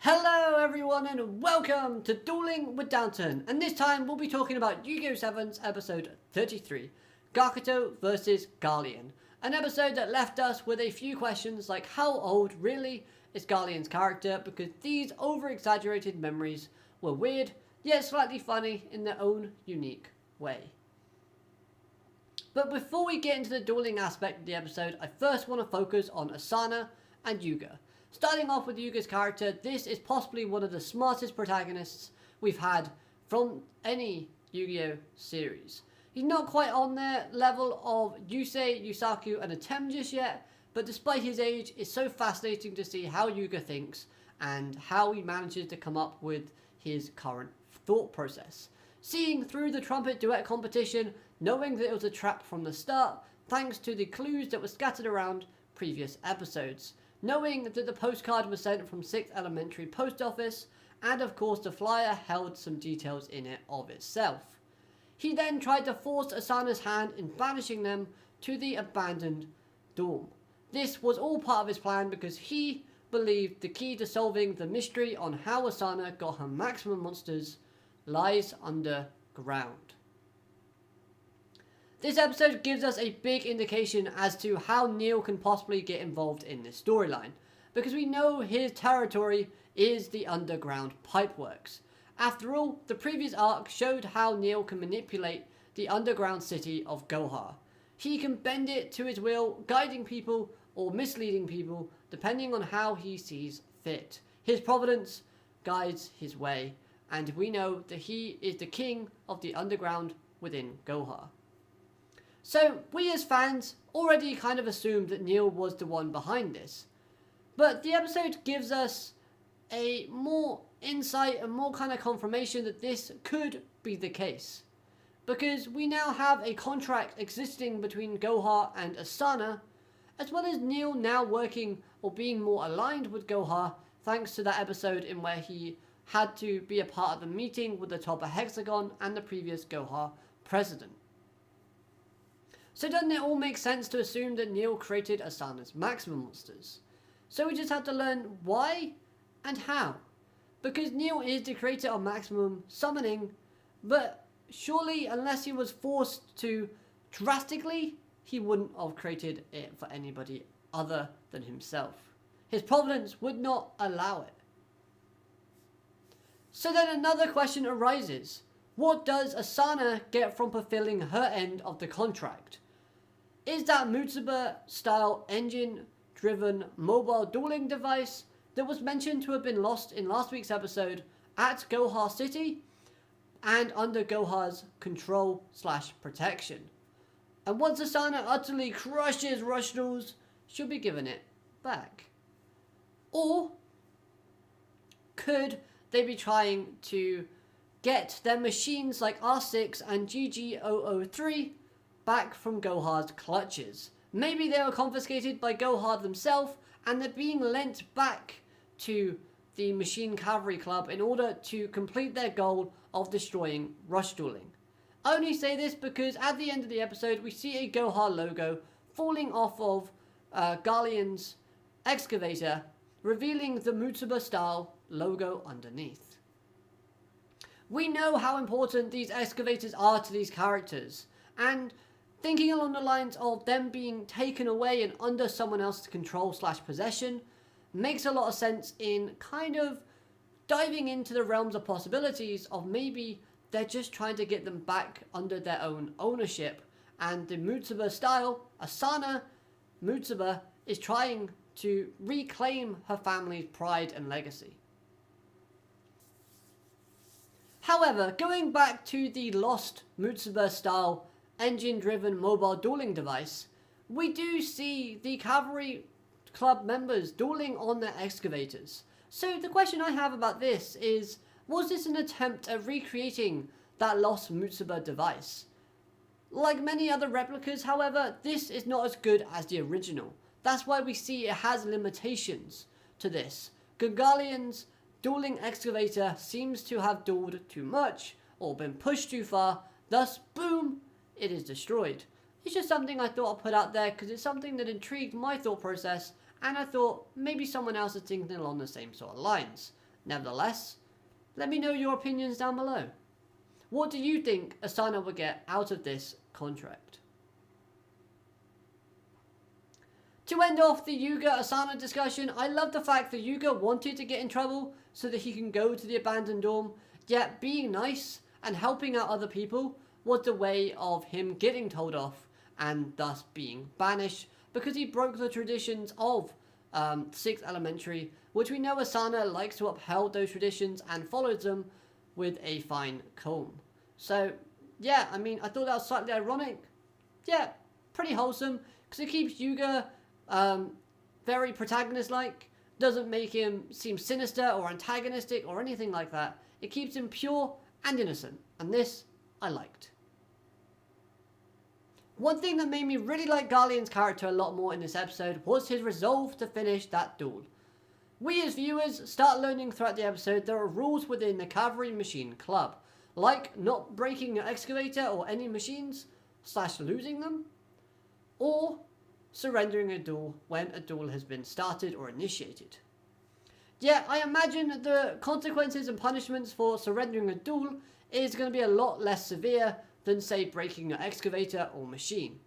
Hello everyone and welcome to Dueling with Downton, and this time we'll be talking about Yuga Sevens episode 33, Gakuto vs Galliant, an episode that left us with a few questions like how old really is Galliant's character, because these over-exaggerated memories were weird yet slightly funny in their own unique way. But before we get into the dueling aspect of the episode, I first want to focus on Asana and Yuga. Starting off with Yuga's character, this is possibly one of the smartest protagonists we've had from any Yu-Gi-Oh series. He's not quite on their level of Yusei, Yusaku and Atem just yet, but despite his age, it's so fascinating to see how Yuga thinks and how he manages to come up with his current thought process. Seeing through the trumpet duet competition, knowing that it was a trap from the start, thanks to the clues that were scattered around previous episodes. Knowing that the postcard was sent from 6th Elementary Post Office, and of course the flyer held some details in it of itself. He then tried to force Asana's hand in banishing them to the abandoned dorm. This was all part of his plan because he believed the key to solving the mystery on how Asana got her maximum monsters lies underground. This episode gives us a big indication as to how Neil can possibly get involved in this storyline, because we know his territory is the underground pipeworks. After all, the previous arc showed how Neil can manipulate the underground city of Goha. He can bend it to his will, guiding people or misleading people depending on how he sees fit. His providence guides his way, and we know that he is the king of the underground within Goha. So, we as fans already kind of assumed that Neil was the one behind this. But the episode gives us a more insight and more kind of confirmation that this could be the case. Because we now have a contract existing between Goha and Asana, as well as Neil now working or being more aligned with Goha, thanks to that episode in where he had to be a part of the meeting with the Topper Hexagon and the previous Goha president. So doesn't it all make sense to assume that Neil created Asana's maximum monsters? So we just have to learn why and how. Because Neil is the creator of maximum summoning, but surely unless he was forced to drastically, he wouldn't have created it for anybody other than himself. His providence would not allow it. So then another question arises. What does Asana get from fulfilling her end of the contract? Is that Mutsuba style engine driven mobile dueling device that was mentioned to have been lost in last week's episode at Goha City and under Goha's control/protection? And once Asana utterly crushes Rush Duels, she'll be given it back. Or could they be trying to get their machines like R6 and GG003 back from Gohar's clutches? Maybe they were confiscated by Goha themselves and they're being lent back to the Machine Cavalry Club in order to complete their goal of destroying Rush Dueling. I only say this because at the end of the episode we see a Goha logo falling off of Galliant's Excavator, revealing the Mutsuba style logo underneath. We know how important these excavators are to these characters, and thinking along the lines of them being taken away and under someone else's control/possession makes a lot of sense in kind of diving into the realms of possibilities of maybe they're just trying to get them back under their own ownership, and the Mutsuba style, Asana Mutsuba, is trying to reclaim her family's pride and legacy. However, going back to the lost Mutsuba style engine-driven mobile dueling device, we do see the Cavalry Club members dueling on their excavators. So the question I have about this is, was this an attempt at recreating that lost Mutsuba device? Like many other replicas, however, this is not as good as the original. That's why we see it has limitations to this. Galliant's dueling excavator seems to have dueled too much or been pushed too far, thus boom, it is destroyed. It's just something I thought I'd put out there because it's something that intrigued my thought process, and I thought maybe someone else is thinking along the same sort of lines. Nevertheless, let me know your opinions down below. What do you think Asana will get out of this contract? To end off the Yuga Asana discussion, I love the fact that Yuga wanted to get in trouble so that he can go to the abandoned dorm, yet being nice and helping out other people was the way of him getting told off and thus being banished because he broke the traditions of 6th Elementary, which we know Asana likes to uphold those traditions and follows them with a fine comb. So, yeah, I mean, I thought that was slightly ironic. Yeah, pretty wholesome, because it keeps Yuga very protagonist-like, doesn't make him seem sinister or antagonistic or anything like that. It keeps him pure and innocent, and this I liked. One thing that made me really like Galliant's character a lot more in this episode was his resolve to finish that duel. We as viewers start learning throughout the episode there are rules within the Cavalry Machine Club, like not breaking an excavator or any machines, / losing them, or surrendering a duel when a duel has been started or initiated. Yeah, I imagine the consequences and punishments for surrendering a duel is going to be a lot less severe than, say, breaking an excavator or machine.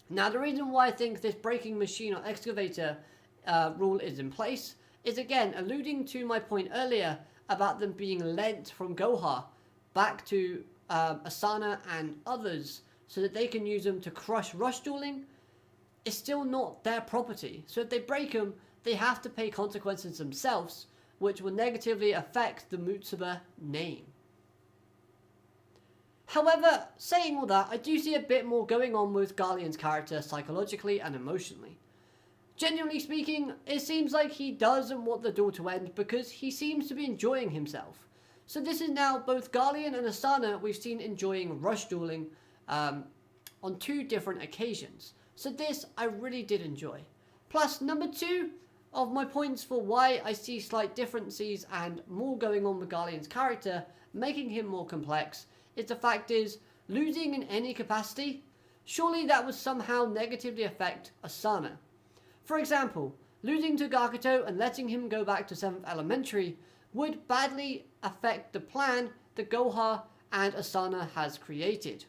Now, the reason why I think this breaking machine or excavator rule is in place is, again, alluding to my point earlier about them being lent from Goha back to Asana and others so that they can use them to crush rush dueling. It's still not their property. So if they break them, they have to pay consequences themselves, which will negatively affect the Mutsuba name. However, saying all that, I do see a bit more going on with Galliant's character psychologically and emotionally. Genuinely speaking, it seems like he doesn't want the duel to end because he seems to be enjoying himself. So this is now both Galliant and Asana we've seen enjoying rush dueling on 2 different occasions. So this I really did enjoy. Plus, number 2 of my points for why I see slight differences and more going on with Galliant's character, making him more complex, is the fact is, losing in any capacity, surely that would somehow negatively affect Asana. For example, losing to Gakuto and letting him go back to 7th Elementary would badly affect the plan that Goha and Asana has created.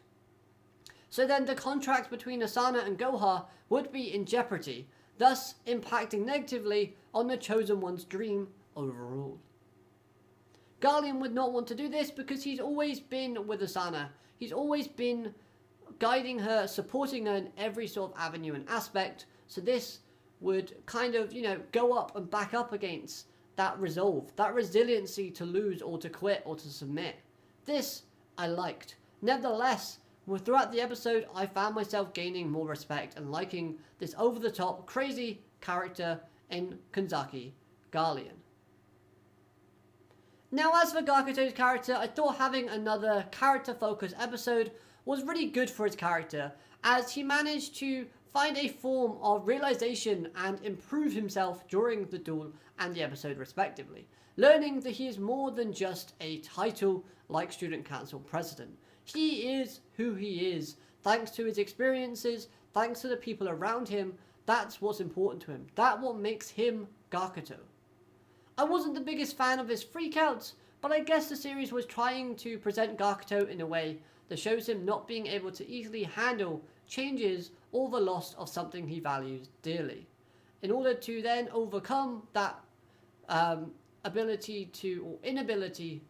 So then the contract between Asana and Goha would be in jeopardy, thus impacting negatively on the Chosen One's dream overall. Galliant would not want to do this because he's always been with Asana. He's always been guiding her, supporting her in every sort of avenue and aspect. So this would kind of, go up and back up against that resolve, that resiliency to lose or to quit or to submit. This I liked. Nevertheless, throughout the episode, I found myself gaining more respect and liking this over-the-top, crazy character in Kanzaki, Galliant. Now, as for Gakuto's character, I thought having another character-focused episode was really good for his character, as he managed to find a form of realization and improve himself during the duel and the episode respectively, learning that he is more than just a title like Student Council President. He is who he is, thanks to his experiences, thanks to the people around him. That's what's important to him. That's what makes him Gakuto. I wasn't the biggest fan of his freakouts, but I guess the series was trying to present Gakuto in a way that shows him not being able to easily handle changes or the loss of something he values dearly, in order to then overcome that ability to, or inability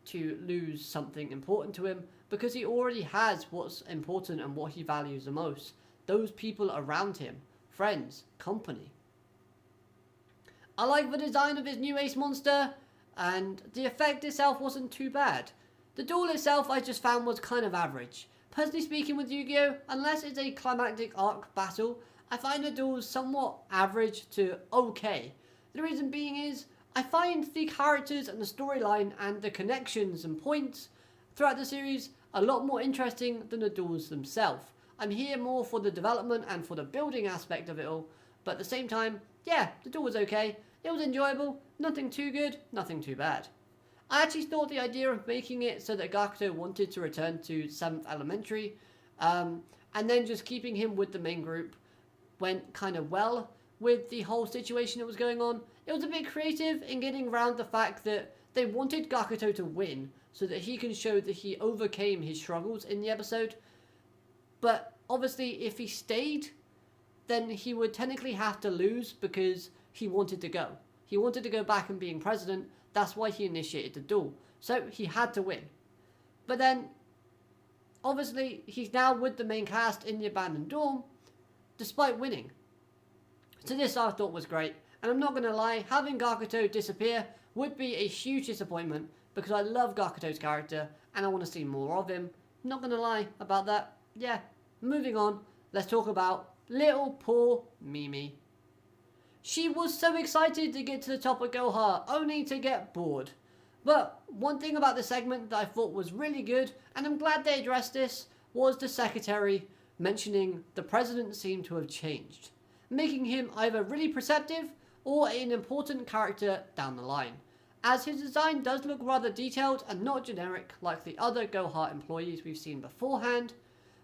to, lose something important to him, because he already has what's important and what he values the most. Those people around him, friends, company. I like the design of his new ace monster, and the effect itself wasn't too bad. The duel itself I just found was kind of average. Personally speaking with Yu-Gi-Oh!, unless it's a climactic arc battle, I find the duels somewhat average to okay. The reason being is, I find the characters and the storyline and the connections and points throughout the series a lot more interesting than the duels themselves. I'm here more for the development and for the building aspect of it all, but at the same time, yeah, the duel was okay. It was enjoyable, nothing too good, nothing too bad. I actually thought the idea of making it so that Gakuto wanted to return to 7th Elementary, and then just keeping him with the main group went kind of well, with the whole situation that was going on. It was a bit creative in getting around the fact that they wanted Gakuto to win so that he can show that he overcame his struggles in the episode. But obviously, if he stayed, then he would technically have to lose because he wanted to go. He wanted to go back and being president. That's why he initiated the duel. So he had to win. But then, obviously, he's now with the main cast in the abandoned dorm, despite winning. So this I thought was great. And I'm not going to lie, having Gakuto disappear would be a huge disappointment because I love Gakuto's character and I want to see more of him. Not going to lie about that. Yeah, moving on, let's talk about little poor Mimi. She was so excited to get to the top of Goha, only to get bored. But one thing about the segment that I thought was really good, and I'm glad they addressed this, was the secretary mentioning the president seemed to have changed, making him either really perceptive or an important character down the line, as his design does look rather detailed and not generic like the other Goha employees we've seen beforehand.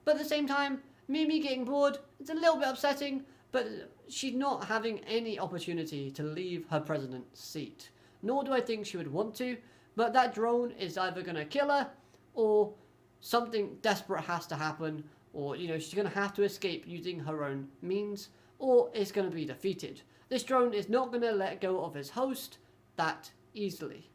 But at the same time, Mimi getting bored, it's a little bit upsetting, but she's not having any opportunity to leave her president's seat. Nor do I think she would want to, but that drone is either going to kill her, or something desperate has to happen, or she's going to have to escape using her own means, or it's going to be defeated. This drone is not going to let go of his host that easily.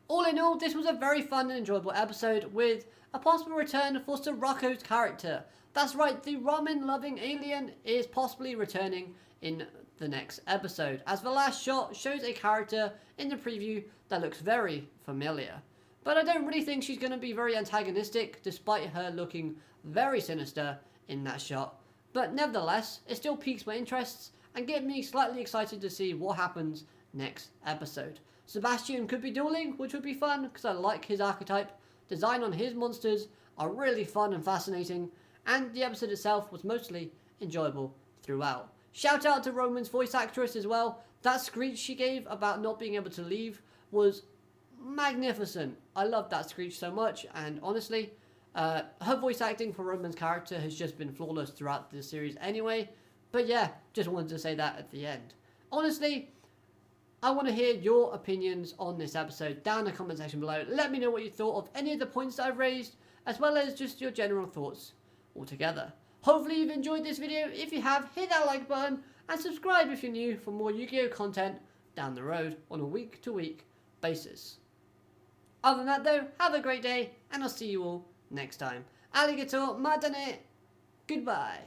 All in all, this was a very fun and enjoyable episode with a possible return for Sirocco's character. That's right, the ramen-loving alien is possibly returning in the next episode, as the last shot shows a character in the preview that looks very familiar. But I don't really think she's going to be very antagonistic, despite her looking very sinister in that shot. But nevertheless, it still piques my interests and get me slightly excited to see what happens next episode. Sebastian could be dueling, which would be fun because I like his archetype. Design on his monsters are really fun and fascinating, and the episode itself was mostly enjoyable throughout. Shout out to Roman's voice actress as well. That screech she gave about not being able to leave was magnificent. I loved that screech so much, and honestly, her voice acting for Roman's character has just been flawless throughout the series anyway. But yeah, just wanted to say that at the end. Honestly, I want to hear your opinions on this episode down in the comment section below. Let me know what you thought of any of the points that I've raised, as well as just your general thoughts altogether. Hopefully you've enjoyed this video. If you have, hit that like button and subscribe if you're new for more Yu-Gi-Oh content down the road on a week-to-week basis. Other than that though, have a great day and I'll see you all next time. Alligator, madane, goodbye.